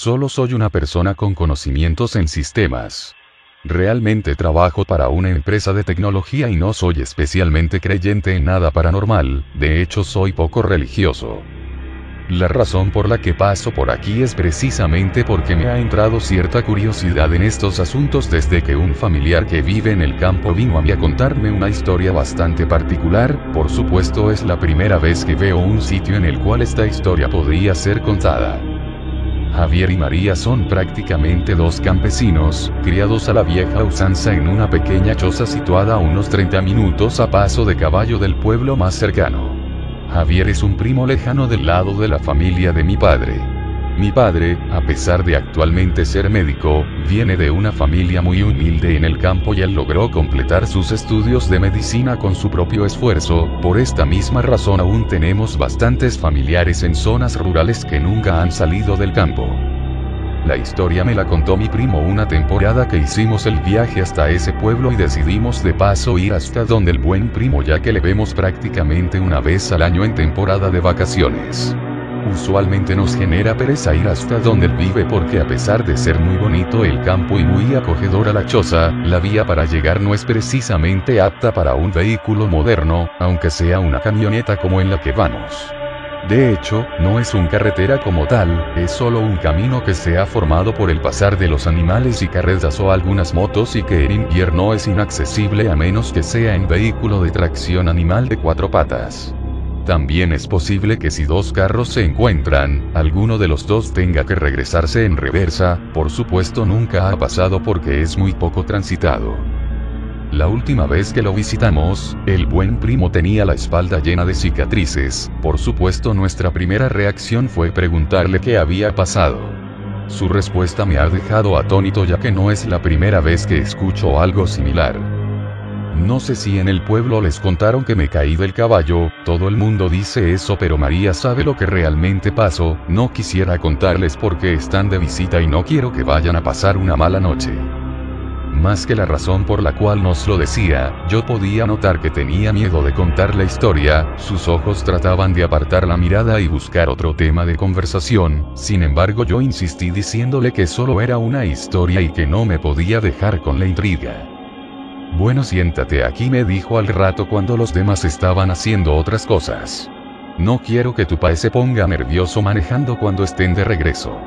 solo soy una persona con conocimientos en sistemas. Realmente trabajo para una empresa de tecnología y no soy especialmente creyente en nada paranormal, de hecho soy poco religioso. La razón por la que paso por aquí es precisamente porque me ha entrado cierta curiosidad en estos asuntos desde que un familiar que vive en el campo vino a mí a contarme una historia bastante particular. Por supuesto es la primera vez que veo un sitio en el cual esta historia podría ser contada. Javier y María son prácticamente dos campesinos, criados a la vieja usanza en una pequeña choza situada a unos 30 minutos a paso de caballo del pueblo más cercano. Javier es un primo lejano del lado de la familia de mi padre. Mi padre, a pesar de actualmente ser médico, viene de una familia muy humilde en el campo y él logró completar sus estudios de medicina con su propio esfuerzo. Por esta misma razón aún tenemos bastantes familiares en zonas rurales que nunca han salido del campo. La historia me la contó mi primo una temporada que hicimos el viaje hasta ese pueblo y decidimos de paso ir hasta donde el buen primo, ya que le vemos prácticamente una vez al año en temporada de vacaciones. Usualmente nos genera pereza ir hasta donde él vive porque a pesar de ser muy bonito el campo y muy acogedora la choza, la vía para llegar no es precisamente apta para un vehículo moderno, aunque sea una camioneta como en la que vamos. De hecho, no es una carretera como tal, es solo un camino que se ha formado por el pasar de los animales y carretas o algunas motos y que en invierno es inaccesible a menos que sea en vehículo de tracción animal de 4 patas. También es posible que si dos carros se encuentran, alguno de los dos tenga que regresarse en reversa. Por supuesto nunca ha pasado porque es muy poco transitado. La última vez que lo visitamos, el buen primo tenía la espalda llena de cicatrices. Por supuesto nuestra primera reacción fue preguntarle qué había pasado. Su respuesta me ha dejado atónito ya que no es la primera vez que escucho algo similar. No sé si en el pueblo les contaron que me caí del caballo, todo el mundo dice eso pero María sabe lo que realmente pasó. No quisiera contarles porque están de visita y no quiero que vayan a pasar una mala noche. Más que la razón por la cual nos lo decía, yo podía notar que tenía miedo de contar la historia, sus ojos trataban de apartar la mirada y buscar otro tema de conversación. Sin embargo yo insistí diciéndole que solo era una historia y que no me podía dejar con la intriga. Bueno, siéntate aquí, me dijo al rato cuando los demás estaban haciendo otras cosas. No quiero que tu padre se ponga nervioso manejando cuando estén de regreso.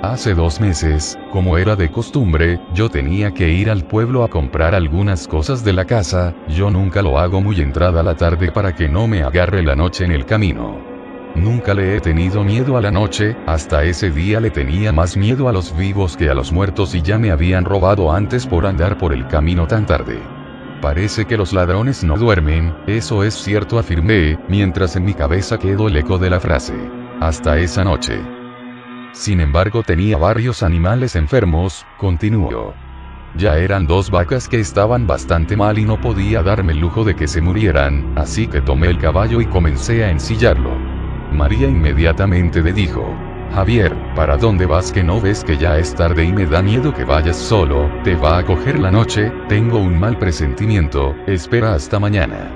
Hace 2 meses, como era de costumbre, yo tenía que ir al pueblo a comprar algunas cosas de la casa. Yo nunca lo hago muy entrada la tarde para que no me agarre la noche en el camino. Nunca le he tenido miedo a la noche, hasta ese día le tenía más miedo a los vivos que a los muertos y ya me habían robado antes por andar por el camino tan tarde. Parece que los ladrones no duermen, eso es cierto, afirmé, mientras en mi cabeza quedó el eco de la frase. Hasta esa noche. Sin embargo tenía varios animales enfermos, continuó. Ya eran 2 vacas que estaban bastante mal y no podía darme el lujo de que se murieran, así que tomé el caballo y comencé a ensillarlo. María inmediatamente le dijo: Javier, ¿para dónde vas que no ves que ya es tarde y me da miedo que vayas solo? ¿Te va a coger la noche? Tengo un mal presentimiento, espera hasta mañana.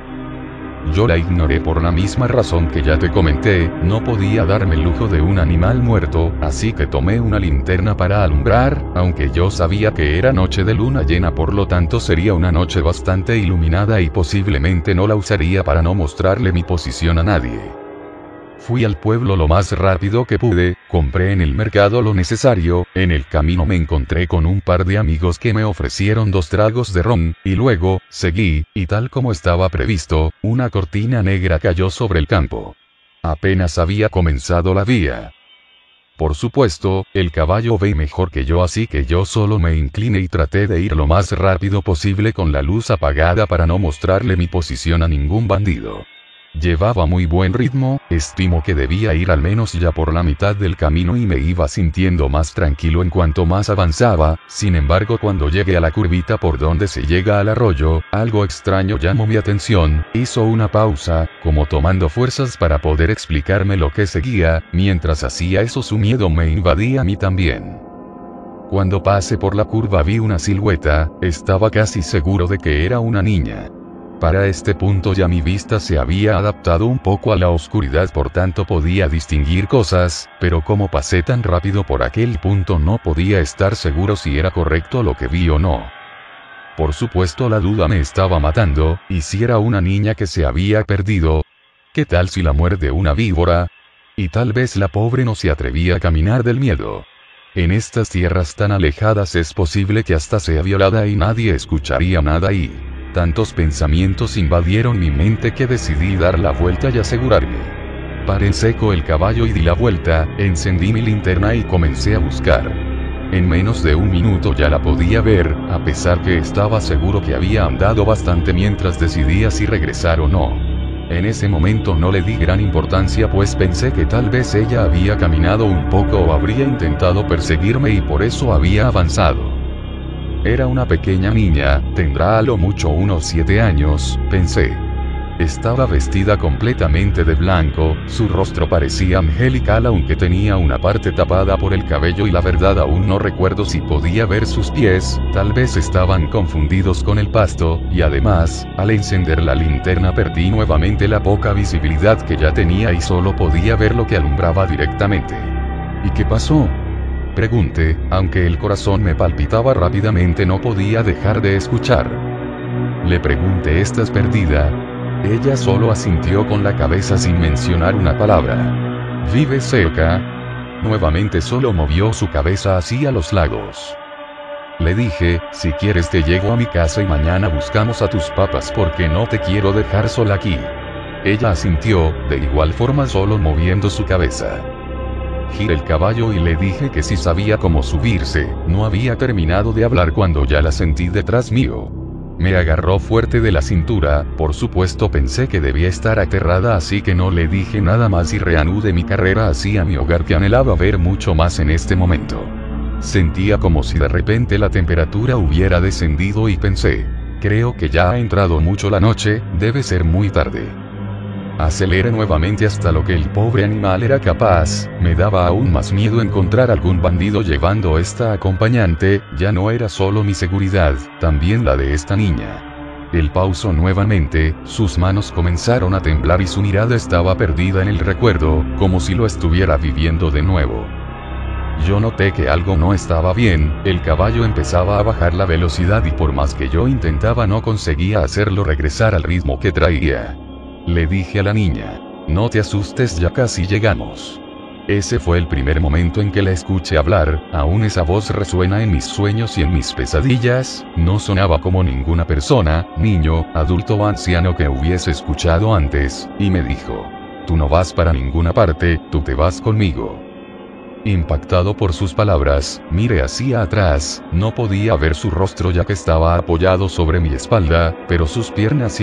Yo la ignoré por la misma razón que ya te comenté, no podía darme el lujo de un animal muerto, así que tomé una linterna para alumbrar, aunque yo sabía que era noche de luna llena, por lo tanto sería una noche bastante iluminada y posiblemente no la usaría para no mostrarle mi posición a nadie. Fui al pueblo lo más rápido que pude, compré en el mercado lo necesario, en el camino me encontré con un par de amigos que me ofrecieron 2 tragos de ron, y luego, seguí, y tal como estaba previsto, una cortina negra cayó sobre el campo. Apenas había comenzado la vía. Por supuesto, el caballo ve mejor que yo, así que yo solo me incliné y traté de ir lo más rápido posible con la luz apagada para no mostrarle mi posición a ningún bandido. Llevaba muy buen ritmo, estimo que debía ir al menos ya por la mitad del camino y me iba sintiendo más tranquilo en cuanto más avanzaba. Sin embargo, cuando llegué a la curvita por donde se llega al arroyo, algo extraño llamó mi atención. Hizo una pausa, como tomando fuerzas para poder explicarme lo que seguía. Mientras hacía eso su miedo me invadía a mí también. Cuando pasé por la curva vi una silueta, estaba casi seguro de que era una niña. Para este punto ya mi vista se había adaptado un poco a la oscuridad, por tanto podía distinguir cosas, pero como pasé tan rápido por aquel punto no podía estar seguro si era correcto lo que vi o no. Por supuesto la duda me estaba matando, ¿y si era una niña que se había perdido? ¿Qué tal si la muerde una víbora? Y tal vez la pobre no se atrevía a caminar del miedo. En estas tierras tan alejadas es posible que hasta sea violada y nadie escucharía nada y... Tantos pensamientos invadieron mi mente que decidí dar la vuelta y asegurarme. Paré en seco el caballo y di la vuelta, encendí mi linterna y comencé a buscar. En menos de un minuto ya la podía ver, a pesar que estaba seguro que había andado bastante mientras decidía si regresar o no. En ese momento no le di gran importancia, pues pensé que tal vez ella había caminado un poco o habría intentado perseguirme y por eso había avanzado. Era una pequeña niña, tendrá a lo mucho unos 7 años, pensé. Estaba vestida completamente de blanco, su rostro parecía angelical aunque tenía una parte tapada por el cabello y la verdad aún no recuerdo si podía ver sus pies, tal vez estaban confundidos con el pasto, y además, al encender la linterna perdí nuevamente la poca visibilidad que ya tenía y solo podía ver lo que alumbraba directamente. ¿Y qué pasó?, pregunté, aunque el corazón me palpitaba rápidamente no podía dejar de escuchar. Le pregunté, ¿estás perdida? Ella solo asintió con la cabeza sin mencionar una palabra. ¿Vives cerca? Nuevamente solo movió su cabeza hacia los lados. Le dije, si quieres te llevo a mi casa y mañana buscamos a tus papás porque no te quiero dejar sola aquí. Ella asintió, de igual forma solo moviendo su cabeza. Giré el caballo y le dije que si sabía cómo subirse. No había terminado de hablar cuando ya la sentí detrás mío. Me agarró fuerte de la cintura, por supuesto pensé que debía estar aterrada así que no le dije nada más y reanudé mi carrera hacia mi hogar que anhelaba ver mucho más en este momento. Sentía como si de repente la temperatura hubiera descendido y pensé, creo que ya ha entrado mucho la noche, debe ser muy tarde. Aceleré nuevamente hasta lo que el pobre animal era capaz, me daba aún más miedo encontrar algún bandido llevando esta acompañante, ya no era solo mi seguridad, también la de esta niña. Él pausó nuevamente, sus manos comenzaron a temblar y su mirada estaba perdida en el recuerdo, como si lo estuviera viviendo de nuevo. Yo noté que algo no estaba bien, el caballo empezaba a bajar la velocidad y por más que yo intentaba no conseguía hacerlo regresar al ritmo que traía. Le dije a la niña, no te asustes, ya casi llegamos. Ese fue el primer momento en que la escuché hablar, aún esa voz resuena en mis sueños y en mis pesadillas, no sonaba como ninguna persona, niño, adulto o anciano que hubiese escuchado antes, y me dijo, tú no vas para ninguna parte, tú te vas conmigo. Impactado por sus palabras, miré hacia atrás, no podía ver su rostro ya que estaba apoyado sobre mi espalda, pero sus piernas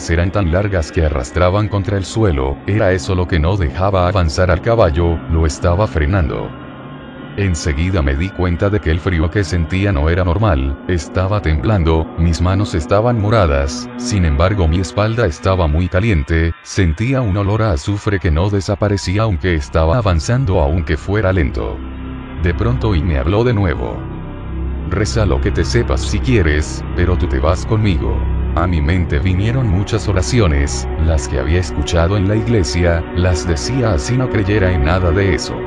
eran tan largas que arrastraban contra el suelo, era eso lo que no dejaba avanzar al caballo, lo estaba frenando. Enseguida me di cuenta de que el frío que sentía no era normal, estaba temblando, mis manos estaban moradas, sin embargo mi espalda estaba muy caliente, sentía un olor a azufre que no desaparecía aunque estaba avanzando aunque fuera lento. De pronto y me habló de nuevo. Reza lo que te sepas si quieres, pero tú te vas conmigo. A mi mente vinieron muchas oraciones, las que había escuchado en la iglesia, las decía así no creyera en nada de eso.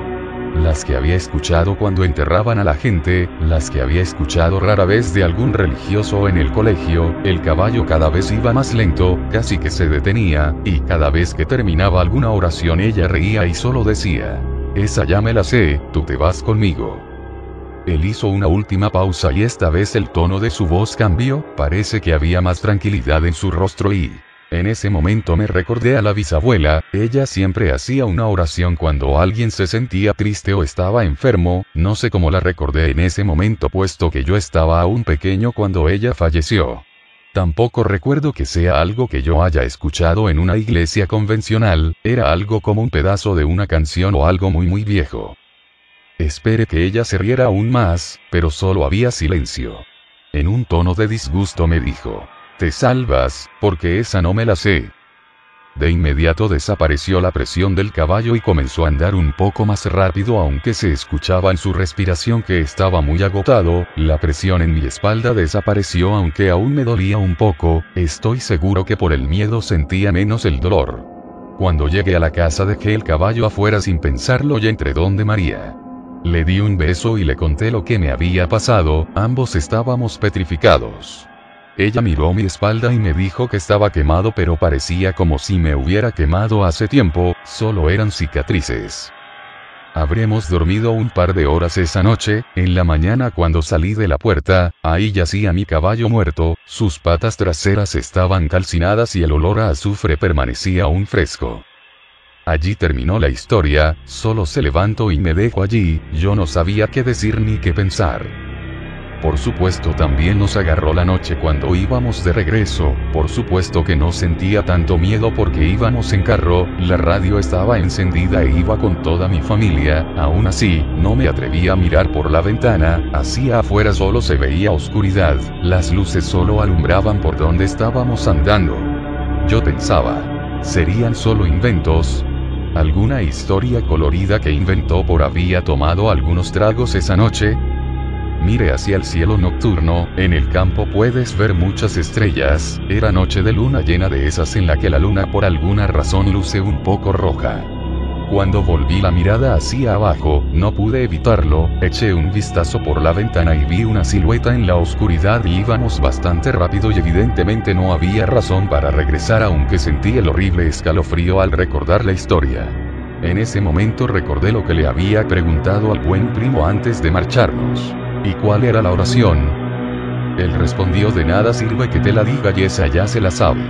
Las que había escuchado cuando enterraban a la gente, las que había escuchado rara vez de algún religioso en el colegio, el caballo cada vez iba más lento, casi que se detenía, y cada vez que terminaba alguna oración ella reía y solo decía, esa ya me la sé, tú te vas conmigo. Él hizo una última pausa y esta vez el tono de su voz cambió, parece que había más tranquilidad en su rostro y... En ese momento me recordé a la bisabuela, ella siempre hacía una oración cuando alguien se sentía triste o estaba enfermo, no sé cómo la recordé en ese momento puesto que yo estaba aún pequeño cuando ella falleció. Tampoco recuerdo que sea algo que yo haya escuchado en una iglesia convencional, era algo como un pedazo de una canción o algo muy viejo. Esperé que ella se riera aún más, pero solo había silencio. En un tono de disgusto me dijo. Te salvas, porque esa no me la sé. De inmediato desapareció la presión del caballo y comenzó a andar un poco más rápido, aunque se escuchaba en su respiración que estaba muy agotado. La presión en mi espalda desapareció, aunque aún me dolía un poco. Estoy seguro que por el miedo sentía menos el dolor. Cuando llegué a la casa dejé el caballo afuera sin pensarlo y entré donde María. Le di un beso y le conté lo que me había pasado. Ambos estábamos petrificados. Ella miró mi espalda y me dijo que estaba quemado, pero parecía como si me hubiera quemado hace tiempo, solo eran cicatrices. Habremos dormido un par de horas esa noche. En la mañana, cuando salí de la puerta, ahí yacía mi caballo muerto, sus patas traseras estaban calcinadas y el olor a azufre permanecía aún fresco. Allí terminó la historia. Solo se levantó y me dejó allí. Yo no sabía qué decir ni qué pensar. Por supuesto también nos agarró la noche cuando íbamos de regreso. Por supuesto que no sentía tanto miedo porque íbamos en carro, la radio estaba encendida e iba con toda mi familia. Aún así, no me atreví a mirar por la ventana. Hacia afuera solo se veía oscuridad, las luces solo alumbraban por donde estábamos andando. Yo pensaba, ¿serían solo inventos? ¿Alguna historia colorida que inventó por había tomado algunos tragos esa noche? Mire hacia el cielo nocturno, en el campo puedes ver muchas estrellas. Era noche de luna llena, de esas en la que la luna por alguna razón luce un poco roja. Cuando volví la mirada hacia abajo, no pude evitarlo, eché un vistazo por la ventana y vi una silueta en la oscuridad. Íbamos bastante rápido y evidentemente no había razón para regresar, aunque sentí el horrible escalofrío al recordar la historia. En ese momento recordé lo que le había preguntado al buen primo antes de marcharnos. ¿Y cuál era la oración? Él respondió: de nada sirve que te la diga, y esa ya se la sabe.